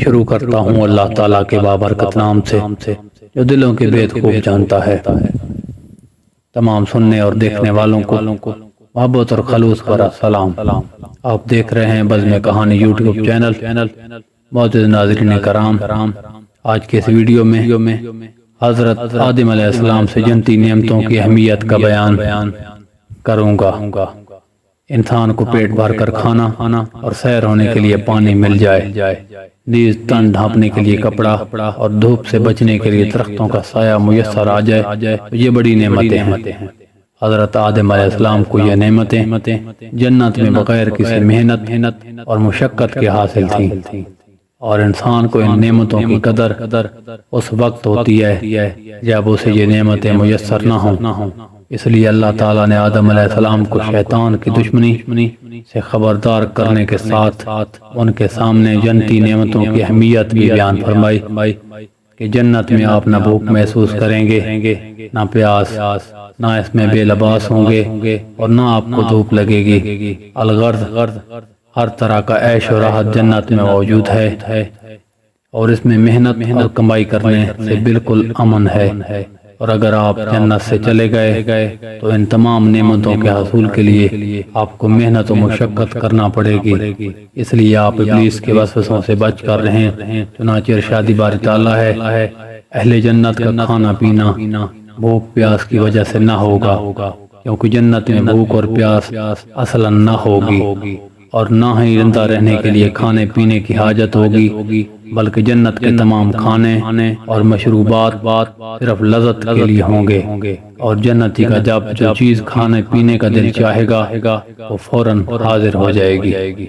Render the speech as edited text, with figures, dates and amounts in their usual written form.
شروع کرتا ہوں اللہ تعالیٰ کے بابرکت نام سے جو دلوں کے بید خوب جانتا ہے۔ تمام سننے اور دیکھنے والوں کو محبت اور خلوص بھرا سلام۔ آپ دیکھ رہے ہیں بزم کہانی یوٹیوب چینل۔ معزز ناظرین کرام، آج کے اس ویڈیو میں حضرت آدم علیہ السلام سے جنتی نعمتوں کی اہمیت کا بیان کروں گا۔ انسان کو پیٹ بھر کر کھانا اور سیر ہونے کے لیے پانی مل جائے، نیز تن ڈھانپنے کے لیے کپڑا اور دھوپ سے بچنے کے لیے درختوں کا سایہ میسر آ جائے، یہ بڑی نعمتیں ہیں۔ حضرت آدم علیہ السلام کو یہ نعمتیں جنت میں بغیر کسی محنت اور مشقت کے حاصل تھیں، اور انسان کو ان نعمتوں کی قدر اس وقت ہوتی ہے جب اسے یہ نعمتیں میسر نہ ہوں۔ اس لیے اللہ تعالیٰ نے آدم علیہ السلام کو شیطان کی دشمنی سے خبردار کرنے کے ساتھ ان کے سامنے جنتی نعمتوں کی اہمیت بھی بیان فرمائی کہ جنت میں آپ نہ بھوک محسوس کریں گے، نہ پیاس، نہ اس میں بے لباس ہوں گے، اور نہ آپ کو دھوپ لگے گی۔ الغرض ہر طرح کا عیش و راحت جنت میں موجود ہے، اور اس میں محنت اور کمائی کرنے سے بالکل امن ہے۔ اور اگر آپ جنت سے چلے گئے تو ان تمام نعمتوں کے حصول کے لیے آپ کو محنت و مشقت کرنا پڑے گی۔ اس لیے آپ ابلیس کے وسوسوں سے بچ کر رہیں۔ چنانچہ ارشاد باری تعالیٰ ہے، اہل جنت کا کھانا پینا بھوک پیاس کی وجہ سے نہ ہوگا، کیونکہ جنت میں بھوک اور پیاس اصلاً نہ ہوگی، اور نہ ہی زندہ رہنے کے لیے کھانے پینے کی حاجت ہوگی، بلکہ جنت کے تمام کھانے اور مشروبات صرف لذت کے لیے ہوں گے، اور جنتی کا جب جو چیز کھانے پینے کا دل چاہے گا وہ فوراً حاضر ہو جائے گی۔